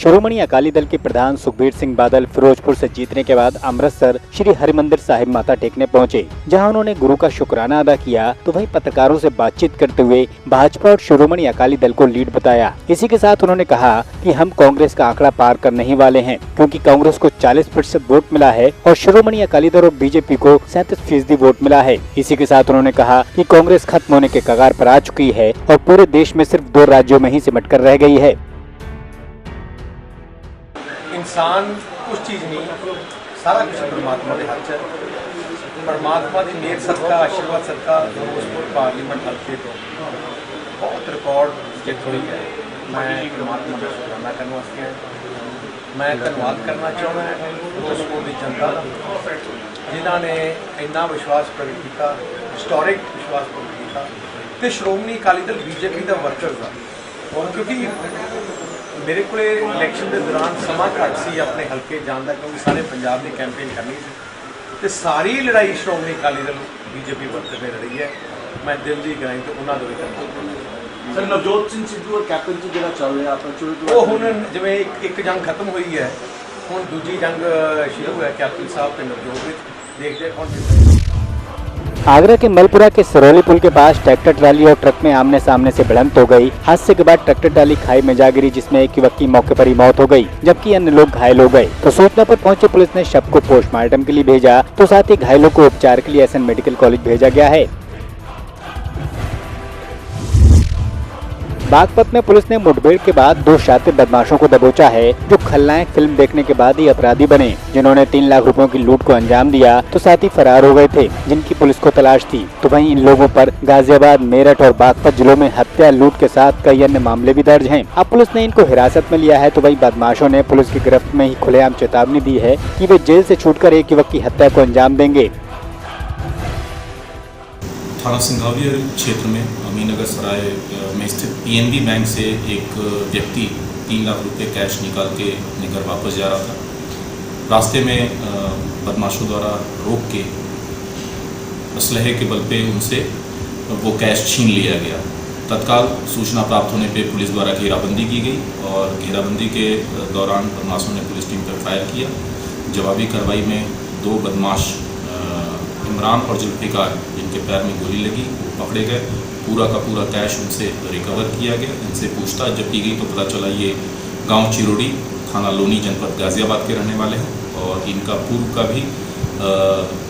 शिरोमणि अकाली दल के प्रधान सुखबीर सिंह बादल फिरोजपुर से जीतने के बाद अमृतसर श्री हरिमंदिर साहिब माथा टेकने पहुंचे, जहां उन्होंने गुरु का शुक्राना अदा किया। तो वहीं पत्रकारों से बातचीत करते हुए भाजपा और शिरोमणि अकाली दल को लीड बताया। इसी के साथ उन्होंने कहा कि हम कांग्रेस का आंकड़ा पार करने ही वाले हैं, क्योंकि कांग्रेस को 40% वोट मिला है और शिरोमणि अकाली दल और बीजेपी को 37% वोट मिला है। इसी के साथ उन्होंने कहा कि कांग्रेस खत्म होने के कगार पर आ चुकी है और पूरे देश में सिर्फ 2 राज्यों में ही सिमट कर रह गई है। इंसान कुछ चीज़ नहीं, सारा कुछ परमात्मा के हाथ है। परमात्मा की मेहर सदका, आशीर्वाद सदका फिरोजपुर पार्लीमेंट हल्के तो बहुत रिकॉर्ड जित हुई है। मैं परमात्मा का शुक्राना करने वास्ते मैं धन्यवाद करना चाहना है फिरोजपुर की जनता का, जिन्होंने इन्ना विश्वास प्रगट किया, हिस्टोरिक विश्वास प्रगट किया। तो श्रोमणी अकाली दल बीजेपी का वर्कर्स आ, क्योंकि मेरे को इलैक्शन के दौरान समा घट सी अपने हल्के जान का, क्योंकि सारे पंजाब की कैंपेन करनी थी। तो सारी लड़ाई श्रोमणी अकाली दल बीजेपी वर्कर ने लड़ी है। मैं दिल की गई तो उन्होंने भी करना। सर नवजोत सिंह सिद्धू और कैप्टन जी जो चल रहे हैं वो हुण जिवें एक जंग खत्म हुई है, हुण दूजी जंग शुरू है कैप्टन साहब के नवजोत। देखते हैं कौन जीतता है। आगरा के मलपुरा के सरौली पुल के पास ट्रैक्टर ट्राली और ट्रक में आमने सामने से भिड़ंत हो गई। हादसे के बाद ट्रैक्टर ट्राली खाई में जा गिरी, जिसमें एक युवक की मौके पर ही मौत हो गई, जबकि अन्य लोग घायल हो गए। तो सूचना पर पहुंची पुलिस ने शव को पोस्टमार्टम के लिए भेजा, तो साथ ही घायलों को उपचार के लिए एसएन मेडिकल कॉलेज भेजा गया है। बागपत में पुलिस ने मुठभेड़ के बाद 2 शातिर बदमाशों को दबोचा है, जो खलनायक फिल्म देखने के बाद ही अपराधी बने, जिन्होंने 3 लाख रुपयों की लूट को अंजाम दिया, तो साथ ही फरार हो गए थे, जिनकी पुलिस को तलाश थी। तो वहीं इन लोगों पर गाजियाबाद, मेरठ और बागपत जिलों में हत्या, लूट के साथ कई अन्य मामले भी दर्ज हैं। अब पुलिस ने इनको हिरासत में लिया है। तो वहीं बदमाशों ने पुलिस की गिरफ्त में ही खुलेआम चेतावनी दी है कि वे जेल से छूटकर एक युवक की हत्या को अंजाम देंगे। थाना सिंघाविया क्षेत्र में अमीनगर सराय में स्थित पीएनबी बैंक से एक व्यक्ति 3 लाख रुपए कैश निकाल के अपने घर वापस जा रहा था। रास्ते में बदमाशों द्वारा रोक के असलहे के बल पे उनसे वो कैश छीन लिया गया। तत्काल सूचना प्राप्त होने पे पुलिस द्वारा घेराबंदी की गई और घेराबंदी के दौरान बदमाशों ने पुलिस टीम पर फायर किया। जवाबी कार्रवाई में 2 बदमाश इमरान और जुल्फिकार, जिनके पैर में गोली लगी, वो पकड़े गए। पूरा का पूरा कैश उनसे रिकवर किया गया। इनसे पूछताछ जब की गई तो पता चला ये गांव चिरोड़ी, थाना लोनी, जनपद गाजियाबाद के रहने वाले हैं और इनका पूर्व का भी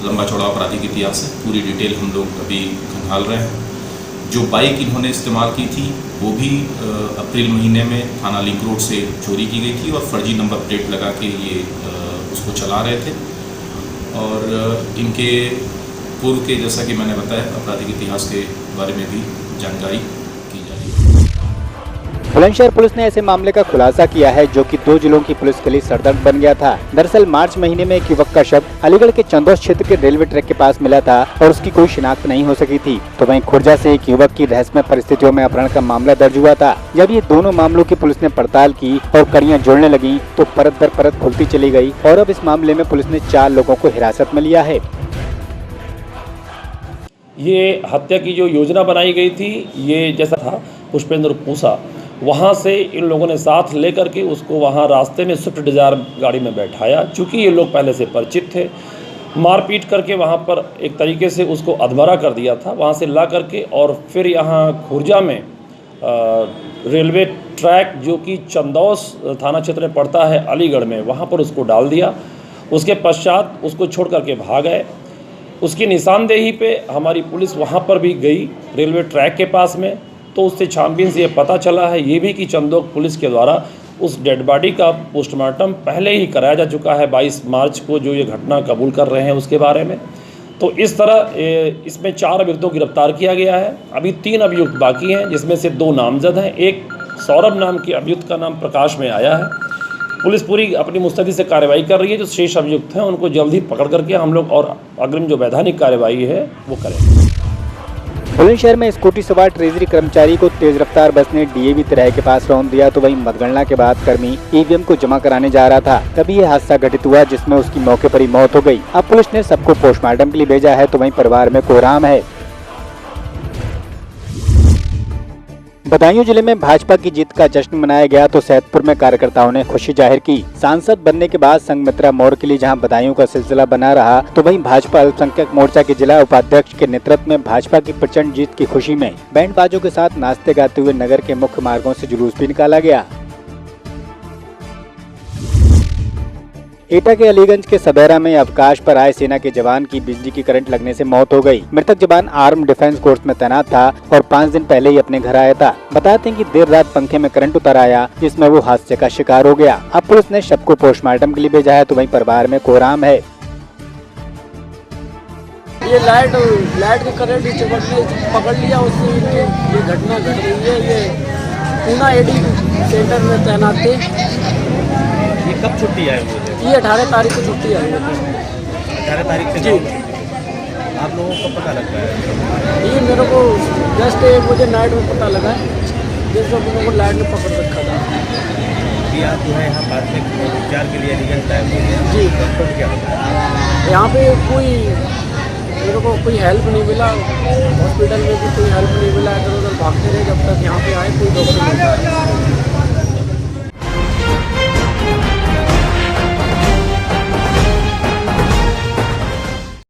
लंबा चौड़ा आपराधिक इतिहास है। पूरी डिटेल हम लोग अभी खंगाल रहे हैं। जो बाइक इन्होंने इस्तेमाल की थी वो भी अप्रैल महीने में थाना लिंक रोड से चोरी की गई थी और फर्जी नंबर प्लेट लगा के ये उसको चला रहे थे। और इनके पूर्व के, जैसा कि मैंने बताया, आपराधिक इतिहास के बारे में भी जानकारी की जा रही है। बुलंदशहर पुलिस ने ऐसे मामले का खुलासा किया है, जो कि 2 जिलों की पुलिस के लिए सरदर्द बन गया था। दरअसल मार्च महीने में एक युवक का शव अलीगढ़ के चंदौस क्षेत्र के रेलवे ट्रैक के पास मिला था और उसकी कोई शिनाख्त नहीं हो सकी थी। तो वहीं खुर्जा से एक युवक की रहस्यमय परिस्थितियों में अपहरण का मामला दर्ज हुआ था। जब ये दोनों मामलों की पुलिस ने पड़ताल की और कड़ियां जोड़ने लगी तो परत दर परत खुलती चली गई और अब इस मामले में पुलिस ने 4 लोगों को हिरासत में लिया है। ये हत्या की जो योजना बनाई गई थी, ये जैसा था पुष्पेंद्र पूसा, वहाँ से इन लोगों ने साथ लेकर के उसको वहाँ रास्ते में स्विफ्ट डिज़ायर गाड़ी में बैठाया। चूँकि ये लोग पहले से परिचित थे, मारपीट करके वहाँ पर एक तरीके से उसको अधमरा कर दिया था। वहाँ से ला करके और फिर यहाँ खुर्जा में रेलवे ट्रैक, जो कि चंदौस थाना क्षेत्र में पड़ता है अलीगढ़ में, वहाँ पर उसको डाल दिया। उसके पश्चात उसको छोड़ करके भाग गए। उसकी निशानदेही पे हमारी पुलिस वहाँ पर भी गई रेलवे ट्रैक के पास में, तो उससे छानबीन से ये पता चला है ये भी कि चंदौक पुलिस के द्वारा उस डेड बॉडी का पोस्टमार्टम पहले ही कराया जा चुका है 22 मार्च को, जो ये घटना कबूल कर रहे हैं उसके बारे में। तो इस तरह इसमें 4 अभियुक्तों को गिरफ्तार किया गया है। अभी 3 अभियुक्त बाकी हैं, जिसमें से 2 नामजद हैं। एक सौरभ नाम के अभियुक्त का नाम प्रकाश में आया है। पुलिस पूरी अपनी मुस्तैदी से कार्रवाई कर रही है। जो शेष अभियुक्त हैं उनको जल्द ही पकड़ करके हम लोग और अग्रिम जो वैधानिक कार्रवाई है वो करेंगे। बुलंदशहर में स्कूटी सवार ट्रेजरी कर्मचारी को तेज रफ्तार बस ने डीएवी तिराहे के पास रौंद दिया। तो वहीं मतगणना के बाद कर्मी ईवीएम को जमा कराने जा रहा था, तभी यह हादसा घटित हुआ, जिसमें उसकी मौके पर ही मौत हो गई। अब पुलिस ने सबको पोस्टमार्टम के लिए भेजा है। तो वहीं परिवार में कोहराम है। बदायूं जिले में भाजपा की जीत का जश्न मनाया गया तो सैदपुर में कार्यकर्ताओं ने खुशी जाहिर की। सांसद बनने के बाद संघमित्रा मोड़ के लिए जहां बदायूं का सिलसिला बना रहा, तो वहीं भाजपा अल्पसंख्यक मोर्चा के जिला उपाध्यक्ष के नेतृत्व में भाजपा की प्रचंड जीत की खुशी में बैंड बाजों के साथ नाचते गाते हुए नगर के मुख्य मार्गों से जुलूस भी निकाला गया। एटा के अलीगंज के सदैरा में अवकाश पर आए सेना के जवान की बिजली की करंट लगने से मौत हो गई। मृतक जवान आर्म डिफेंस कोर्स में तैनात था और 5 दिन पहले ही अपने घर आया था। बताते हैं कि देर रात पंखे में करंट उतर आया, जिसमें वो हादसे का शिकार हो गया। अब पुलिस ने शव को पोस्टमार्टम के लिए भेजा है, तो वहीं परिवार में कोहराम है। ये लाइट की करंट पकड़ लिया, उससे ये घटना घट रही है। ये पूना एडी सेंटर में तैनात थे। ये कब छुट्टी आई हुई है? ये 18 तारीख को छुट्टी आई है। 18 तारीख से जी। आप लोगों को पता लग रहा है? ये मेरे को जस्ट 1 बजे नाइट में पता लगा, जिस वक्त मेरे को लाइट ने पकड़ रखा था। अभी आप जो है यहाँ प्राथमिक उपचार के लिए अलीगंज लाए हुए हैं। जी। डॉक्टर क्या बताया? यहाँ पे मेरे को कोई हेल्प नहीं मिला, हॉस्पिटल में भी कोई हेल्प नहीं मिला। इधर उधर भागते रहे जब तक यहाँ पे आए, कोई डॉक्टर नहीं आया।